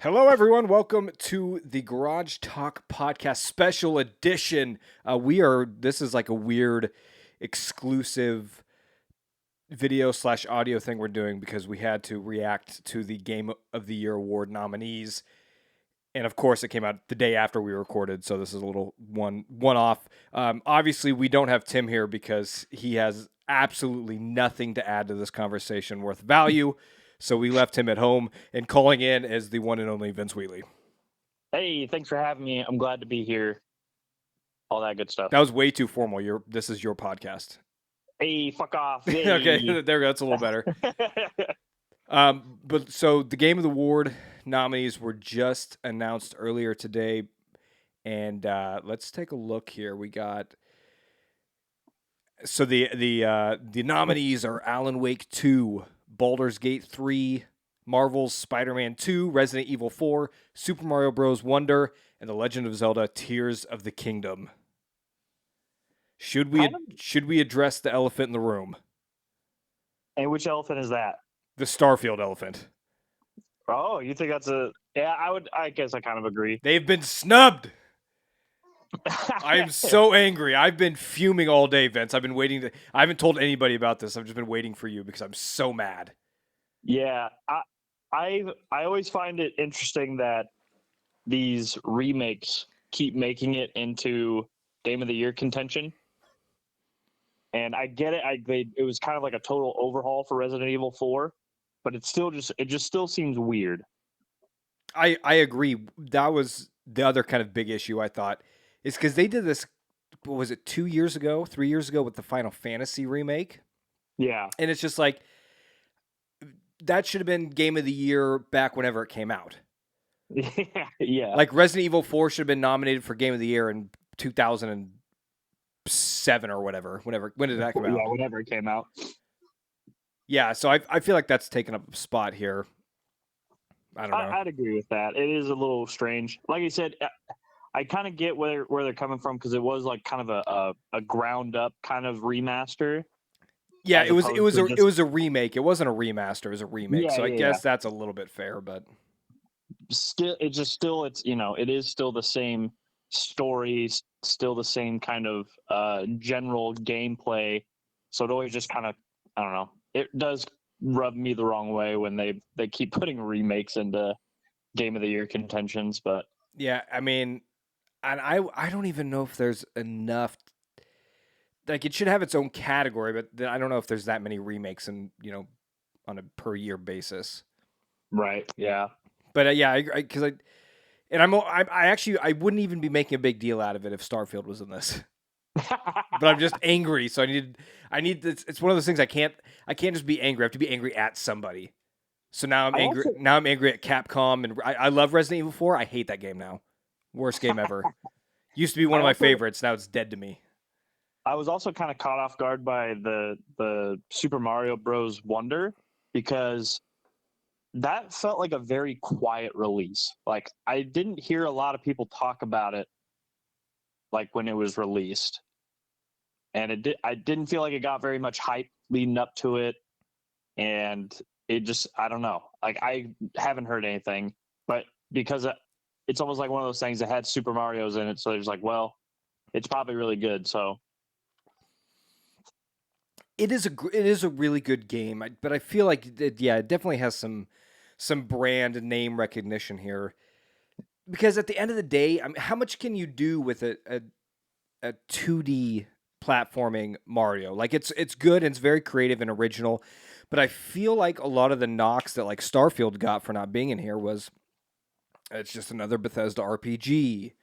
Hello, everyone. Welcome to the Garage Talk Podcast Special Edition. This is like a weird exclusive video slash audio thing we're doing because we had to react to the Game of the Year award nominees. And of course, it came out the day after we recorded, so this is a little one off. Obviously, we don't have Tim here because he has absolutely nothing to add to this conversation worth value. So we left him at home, and calling in is the one and only Vince Wheatley. Hey, thanks for having me. I'm glad to be here. All that good stuff. That was way too formal. This is your podcast. Hey, fuck off. Okay, there we go. That's a little better. But so the Game of the Award nominees were just announced earlier today, and let's take a look here. We got the nominees are Alan Wake 2, Baldur's Gate 3, Marvel's Spider-Man 2, Resident Evil 4, Super Mario Bros. Wonder, and The Legend of Zelda: Tears of the Kingdom. Should we address the elephant in the room? And which elephant is that? The Starfield elephant. Oh, you think that's a... Yeah, I guess I kind of agree. They've been snubbed. I am so angry. I've been fuming all day, Vince. I haven't told anybody about this. I've just been waiting for you because I'm so mad. Yeah, I always find it interesting that these remakes keep making it into Game of the Year contention. And I get it. It was kind of like a total overhaul for Resident Evil 4, but it just still seems weird. I agree. That was the other kind of big issue I thought is because they did this. What was it, 2 years ago, 3 years ago with the Final Fantasy remake? Yeah, and it's just like that should have been Game of the Year back whenever it came out. yeah. Like Resident Evil 4 should have been nominated for Game of the Year in 2007 or whatever. When did that come out? Yeah, whenever it came out. Yeah, so I feel like that's taken up a spot here. I don't know. I'd agree with that. It is a little strange. Like I said, I kind of get where they're coming from because it was like kind of a ground up kind of remaster. Yeah, it was a remake. It wasn't a remaster. It was a remake. Yeah, so I yeah, guess that's a little bit fair, but still, it is still the same story, still the same kind of general gameplay. So it always just kind of, I don't know. It does rub me the wrong way when they keep putting remakes into Game of the Year contentions, but yeah, I mean, and I don't even know if there's enough. Like it should have its own category, but I don't know if there's that many remakes and on a per year basis. Right. Yeah. But yeah, because I actually I wouldn't even be making a big deal out of it if Starfield was in this. But I'm just angry, so I need this. It's one of those things I can't just be angry. I have to be angry at somebody. So now I'm angry. Now I'm angry at Capcom, and I love Resident Evil 4. I hate that game now. Worst game ever. Used to be one of my favorites. Now it's dead to me. I was also kind of caught off guard by the Super Mario Bros. Wonder because that felt like a very quiet release. Like I didn't hear a lot of people talk about it like when it was released. And I didn't feel like it got very much hype leading up to it. And it just, I don't know. Like I haven't heard anything, but because it's almost like one of those things that had Super Mario's in it. So there's like, well, it's probably really good. So it is a really good game, but I feel like it definitely has some brand name recognition here. Because at the end of the day, I mean, how much can you do with a 2D platforming Mario? Like it's good and it's very creative and original, but I feel like a lot of the knocks that like Starfield got for not being in here was it's just another Bethesda RPG.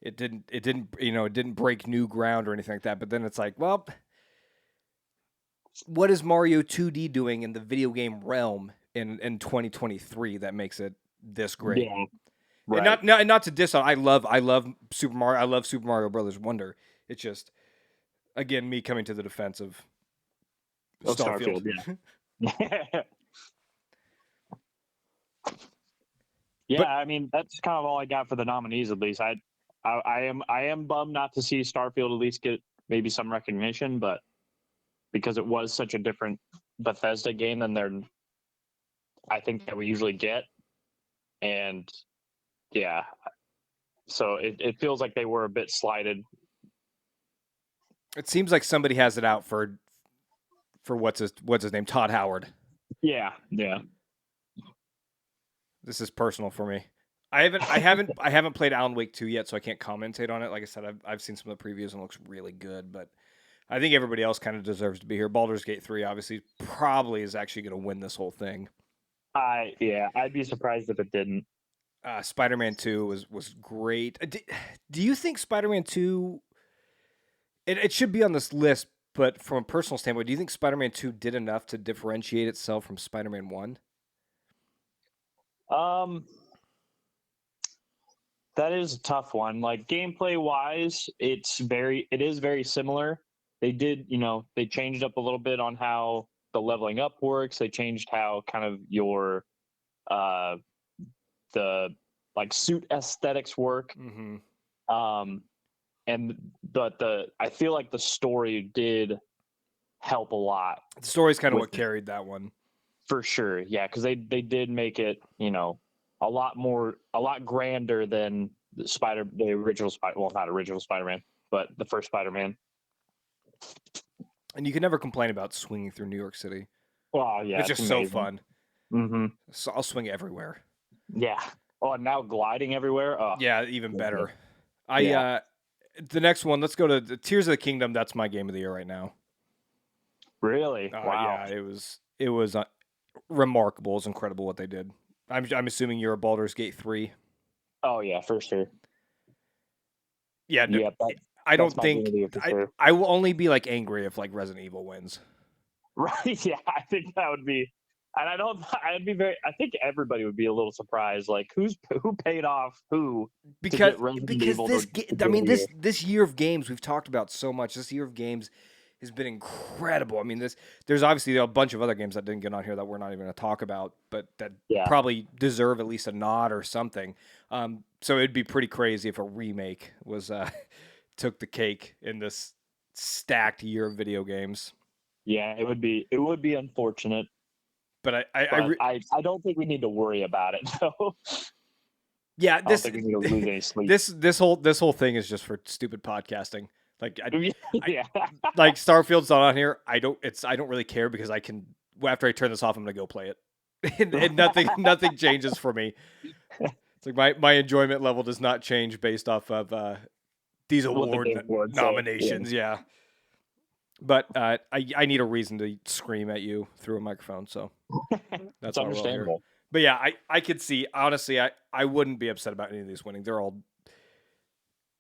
It didn't break new ground or anything like that. But then it's like, well, what is Mario 2D doing in the video game realm in 2023 that makes it this great? yeah. Right. And not to diss on. I love Super Mario. I love Super Mario Brothers Wonder. It's just, again, me coming to the defense of Starfield. Yeah. Yeah, I mean that's kind of all I got for the nominees. At least I am bummed not to see Starfield at least get maybe some recognition, but because it was such a different Bethesda game than I think that we usually get. and yeah, so it feels like they were a bit slighted. It seems like somebody has it out for what's his name, Todd Howard. Yeah. This is personal for me. I haven't played Alan Wake 2 yet, so I can't commentate on it. Like I said, I've seen some of the previews and it looks really good, but I think everybody else kind of deserves to be here. Baldur's Gate 3 obviously probably is actually going to win this whole thing. I'd be surprised if it didn't. Spider-Man 2 was great. Do you think Spider-Man 2 it should be on this list, but from a personal standpoint, do you think Spider-Man 2 did enough to differentiate itself from Spider-Man 1? That is a tough one. Like gameplay wise, it is very similar. They did, they changed up a little bit on how the leveling up works. They changed how kind of your the like suit aesthetics work. Mm-hmm. But I feel like the story did help a lot. The story's kind of what carried that one. For sure. Yeah, because they did make it, a lot grander than the original not original Spider-Man, but the first Spider-Man. And you can never complain about swinging through New York City. Well, yeah, it's just so fun. Mm-hmm. So I'll swing everywhere. Yeah. Oh, and now gliding everywhere. Oh, yeah, even better. The next one. Let's go to the Tears of the Kingdom. That's my game of the year right now. Really? Wow. Yeah, it was remarkable. It was incredible what they did. I'm assuming you're a Baldur's Gate 3. Oh yeah, for sure. Yeah, no, I don't think I will only be like angry if like Resident Evil wins. Right? Yeah, I think that would be, and I think everybody would be a little surprised. Like who paid off who? Because this year of games we've talked about so much. This year of games has been incredible. I mean, there's obviously a bunch of other games that didn't get on here that we're not even going to talk about, but that probably deserve at least a nod or something. So it'd be pretty crazy if a remake was took the cake in this stacked year of video games. Yeah, it would be unfortunate. But I don't think we need to worry about it though. Yeah, I don't think we need to lose any sleep. This whole thing is just for stupid podcasting. Like, yeah. Like Starfield's not on here. I don't really care because I can. After I turn this off, I'm gonna go play it, and nothing changes for me. It's like my enjoyment level does not change based off of these award nominations. Yeah. But I need a reason to scream at you through a microphone, so that's understandable. But yeah, I could see, honestly, I wouldn't be upset about any of these winning. They're all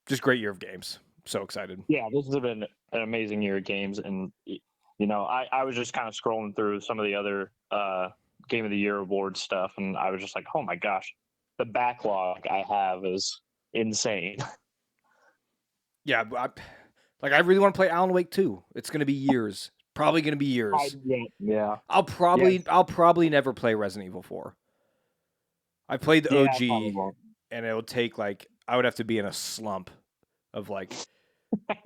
just great year of games. So excited. Yeah, this has been an amazing year of games. And, I was just kind of scrolling through some of the other Game of the Year award stuff, and I was just like, oh my gosh, the backlog I have is insane. Yeah, I really want to play Alan Wake 2. It's going to be years. Probably going to be years. Yeah. I'll probably never play Resident Evil 4. I played the OG, and it would take I would have to be in a slump of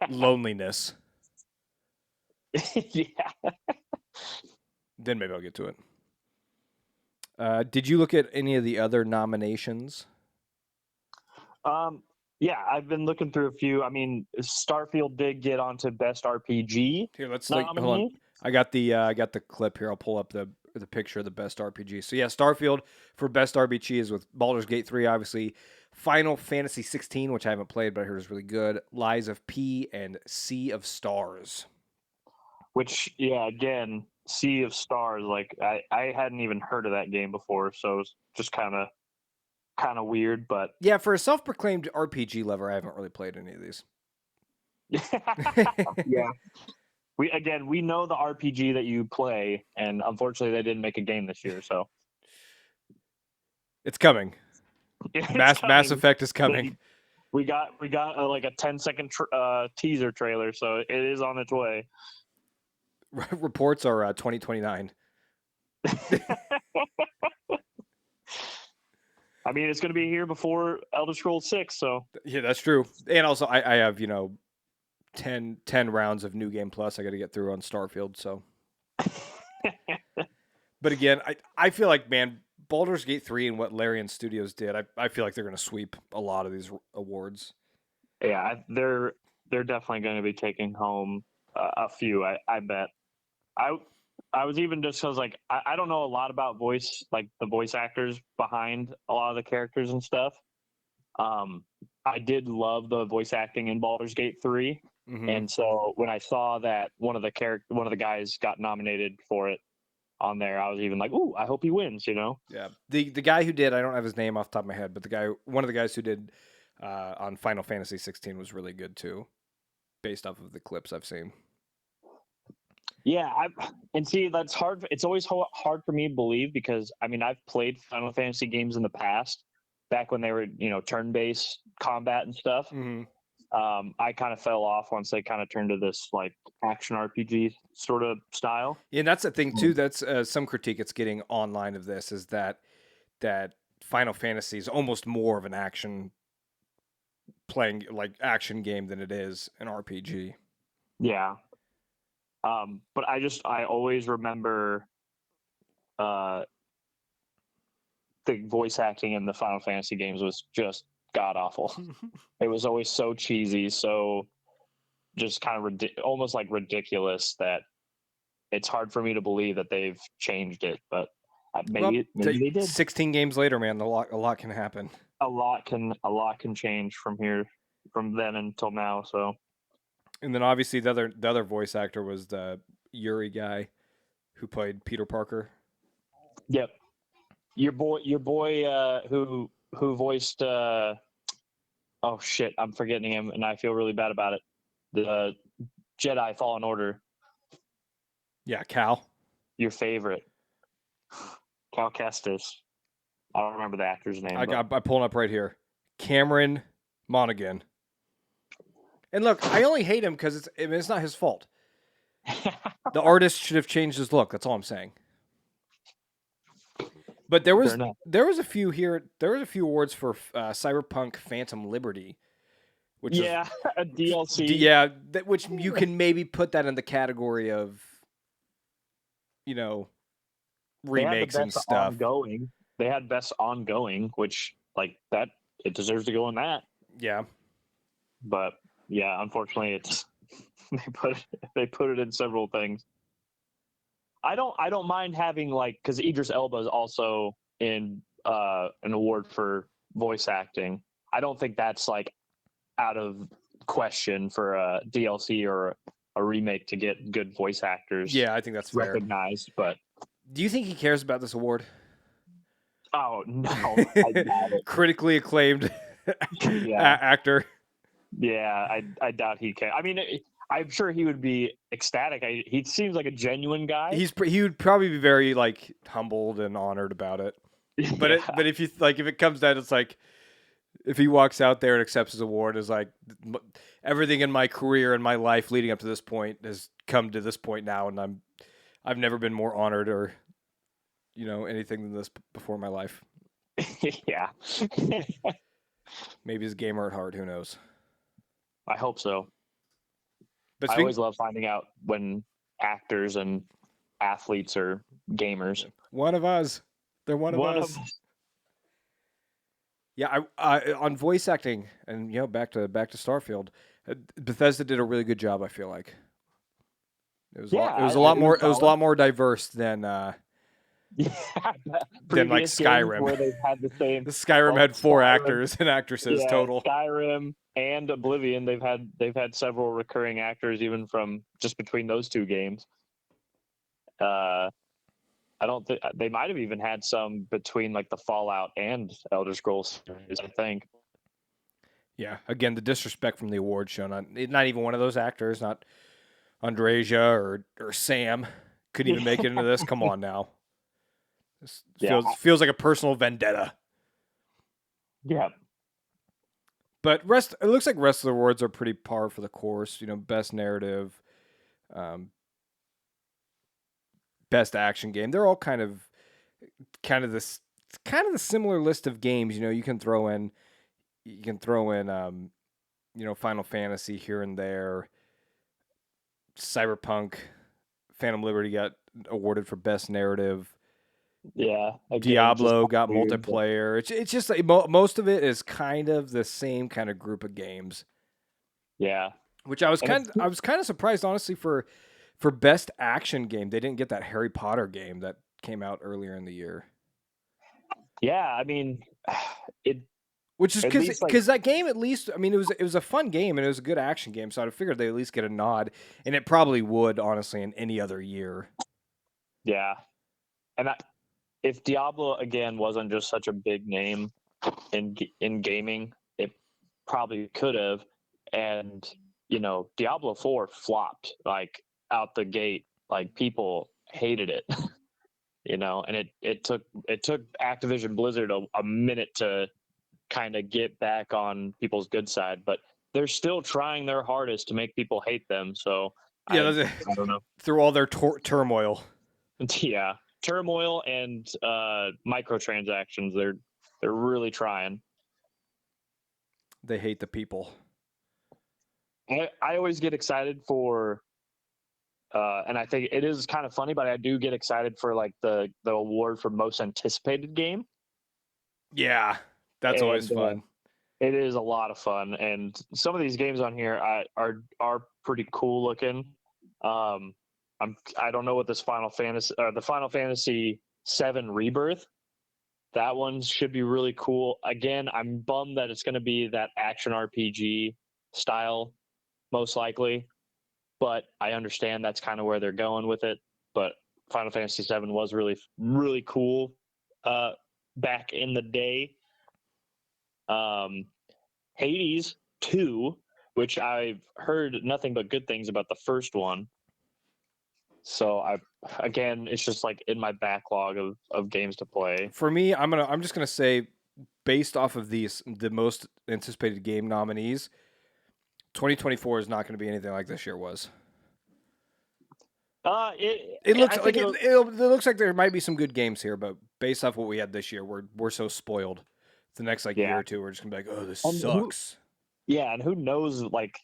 loneliness. Yeah. Then maybe I'll get to it. Did you look at any of the other nominations? Yeah, I've been looking through a few. I mean, Starfield did get onto Best RPG. Here, hold on. I got the clip here. I'll pull up the picture of the Best RPG. So yeah, Starfield for Best RPG is with Baldur's Gate 3, obviously. Final Fantasy 16, which I haven't played, but I heard is really good. Lies of P and Sea of Stars. Which, yeah, again, Sea of Stars. I hadn't even heard of that game before, so it was just kind of weird. But yeah, for a self-proclaimed RPG lover, I haven't really played any of these. Yeah. We know the RPG that you play, and unfortunately, they didn't make a game this year, so it's coming. Mass Effect is coming. We got a 10-second teaser trailer, so it is on its way. Reports are 2029. I mean, it's going to be here before Elder Scrolls 6, so yeah, that's true. And also, I have 10 rounds of New Game Plus I got to get through on Starfield. So, but again, I feel like, man, Baldur's Gate 3 and what Larian Studios did, I feel like they're going to sweep a lot of these awards. Yeah, they're definitely going to be taking home a few. I bet. I I was even just because like I don't know a lot about the voice actors behind a lot of the characters and stuff. Um, I did love the voice acting in Baldur's Gate 3, Mm-hmm. and so when I saw that one of the guys got nominated for it on there, I was even like, "Ooh, I hope he wins," you know? Yeah, the guy who did, I don't have his name off the top of my head, but one of the guys who did on Final Fantasy 16 was really good too, based off of the clips I've seen. Yeah, and see that's hard. It's always hard for me to believe because I mean I've played Final Fantasy games in the past, back when they were turn-based combat and stuff. Mm-hmm. I kind of fell off once they kind of turned to this like action RPG sort of style. Yeah, and that's the thing too. That's some critique it's getting online of this is that Final Fantasy is almost more of an action action game than it is an RPG. Yeah. But I always remember uh, the voice acting in the Final Fantasy games was just god awful. It was always so cheesy, so just kind of almost like ridiculous that it's hard for me to believe that they've changed it. But maybe they did. 16 games later, man, a lot can happen. A lot can change from then until now. So. And then obviously the other voice actor was the Yuri guy who played Peter Parker. Yep. Your boy who voiced oh shit, I'm forgetting him and I feel really bad about it. The Jedi Fallen Order. Yeah, Cal. Your favorite. Cal Kestis. I don't remember the actor's name. I pulled up right here. Cameron Monaghan. And look, I only hate him because it's not his fault. The artist should have changed his look. That's all I'm saying. But there was a few here. There was a few awards for Cyberpunk Phantom Liberty, which is a DLC. Yeah, which you can maybe put that in the category of, remakes and stuff. Ongoing. They had best ongoing, which like that it deserves to go in that. Yeah. But yeah, unfortunately, it's they put it in several things. I don't mind having because Idris Elba is also in an award for voice acting. I don't think that's out of question for a DLC or a remake to get good voice actors. Yeah, I think that's fair. Recognized, but do you think he cares about this award? Oh no, critically acclaimed actor. Yeah, I doubt he can. I mean, I'm sure he would be ecstatic. He seems like a genuine guy. He would probably be very humbled and honored about it. But but if you if it comes down, it's if he walks out there and accepts his award, is everything in my career and my life leading up to this point has come to this point now, and I've never been more honored or anything than this before in my life. Yeah. Maybe he's a gamer at heart. Who knows? I hope so. But I always love finding out when actors and athletes are gamers. One of us. They're one of us. Yeah, I on voice acting and back to Starfield, Bethesda did a really good job. I feel like it was a lot more diverse than than Skyrim, where they've had the same. Skyrim had 4 actors and actresses total. Skyrim and Oblivion, they've had several recurring actors even from just between those 2 games. I don't think they might have even had some between the Fallout and Elder Scrolls series, I think. Yeah, again, the disrespect from the award show. Not even one of those actors, not Andreja or Sam, couldn't even make it into this. Come on now. This feels like a personal vendetta. Yeah. But it looks like rest of the awards are pretty par for the course. Best narrative, best action game. They're all kind of the similar list of games. You can throw in Final Fantasy here and there. Cyberpunk, Phantom Liberty got awarded for best narrative. Yeah. Again, Diablo just got weird, but multiplayer. It's just like most of it is kind of the same kind of group of games, yeah. which I was And it's kind of surprised honestly for best action game they didn't get that Harry Potter game that came out earlier in the year. yeah, I mean, it Which is at least like because that game at least I mean it was a fun game and it was a good action game, so I figured they at least get a nod, and it probably would honestly in any other year. yeah. And if Diablo again wasn't just such a big name in gaming, it probably could have. And Diablo 4 flopped like out the gate. Like people hated it, and it took Activision Blizzard a minute to kind of get back on people's good side, but they're still trying their hardest to make people hate them. So Yeah, I don't know. through all their turmoil, Yeah, turmoil and microtransactions. They're really trying. they hate the people. I always get excited for, and I think it is kind of funny, but I do get excited for like the award for most anticipated game, Yeah, that's always and fun. it is a lot of fun. And some of these games on here are pretty cool looking. Um, I don't know what this the Final Fantasy VII Rebirth. That one should be really cool. Again, I'm bummed that it's going to be that action RPG style, most likely. But I understand that's kind of where they're going with it. But Final Fantasy VII was really, really cool back in the day. Hades 2, which I've heard nothing but good things about the first one. So again, it's just like in my backlog of games to play. For me, I'm just gonna say, based off of the most anticipated game nominees, 2024 is not going to be anything like this year was. It looks I think like it looks like there might be some good games here, but based off what we had this year, we're so spoiled. The next like year yeah. or two, we're just gonna be like, oh, this And sucks. and who knows, like,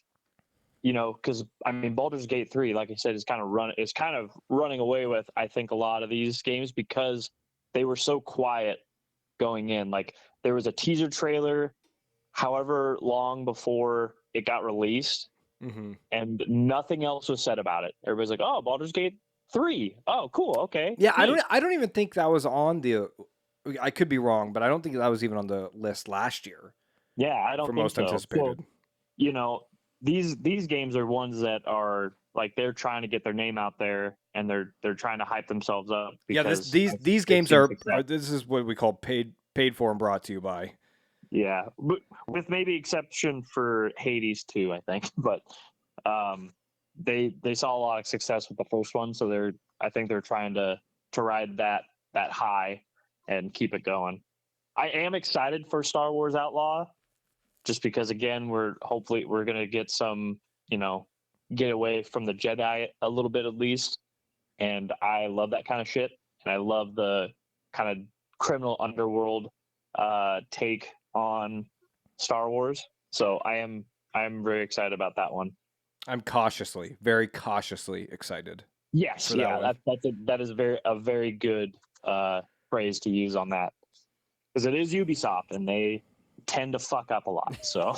because I mean, Baldur's Gate 3, like I said, is kind of running away with, I think, a lot of these games because they were so quiet going in. Like there was a teaser trailer, however long before it got released, Mm-hmm. and nothing else was said about it. Everybody's like, "Oh, Baldur's Gate 3. Oh, cool. Okay, Yeah, neat." I don't even think that was on the. I could be wrong, but I don't think that was even on the list last year Yeah, I for don't think most so. So anticipated. you know, these games are ones that are like they're trying to get their name out there and they're trying to hype themselves up Yeah, because these they've games seen success. are this is what we call paid for and brought to you by. Yeah, but with maybe exception for Hades too, I think. But they saw a lot of success with the first one, so I think they're trying to ride that high and keep it going. I am excited for Star Wars Outlaw, just because again we're gonna get some get away from the Jedi a little bit at least, and I love that kind of shit, and I love the kind of criminal underworld take on Star Wars. So I'm very excited about that one. I'm very cautiously excited Yes, for that yeah, one. that is a very good phrase to use on that, because it is Ubisoft and they tend to fuck up a lot. So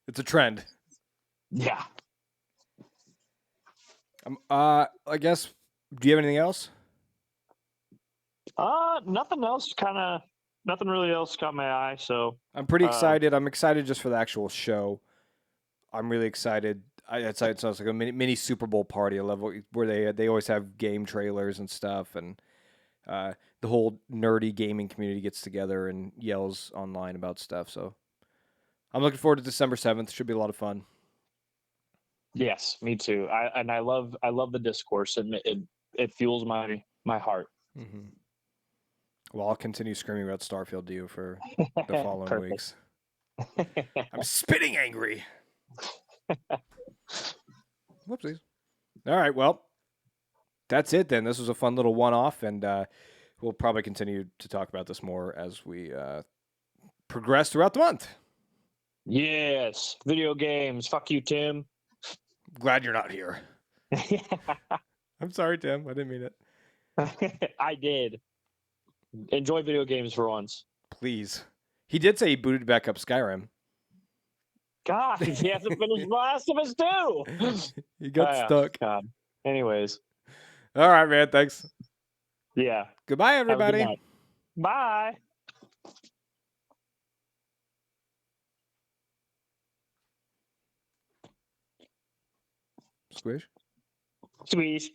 It's a trend. yeah. I guess. Do you have anything else? Nothing else. Nothing really else caught my eye. So I'm pretty uh, excited. I'm excited just for the actual show. I'm really excited. It sounds like a mini Super Bowl party. I love where they always have game trailers and stuff, and the whole nerdy gaming community gets together and yells online about stuff. So I'm looking forward to December 7th. Should be a lot of fun. yes, me too. I love the discourse, and it fuels my heart. Mm-hmm. Well, I'll continue screaming about Starfield to you for the following Perfect. weeks. I'm spitting angry. Whoopsies. All right, well, that's it then. This was a fun little one-off, and we'll probably continue to talk about this more as we progress throughout the month. Yes, video games. Fuck you, Tim. Glad you're not here. I'm sorry, Tim. I didn't mean it. I did. Enjoy video games for once. Please. He did say he booted back up Skyrim. God, he hasn't finished The Last of Us 2. He got stuck. God. Anyways. All right, man. Thanks. Yeah. Goodbye, Have a good everybody. night. Bye. Squish. Sweet.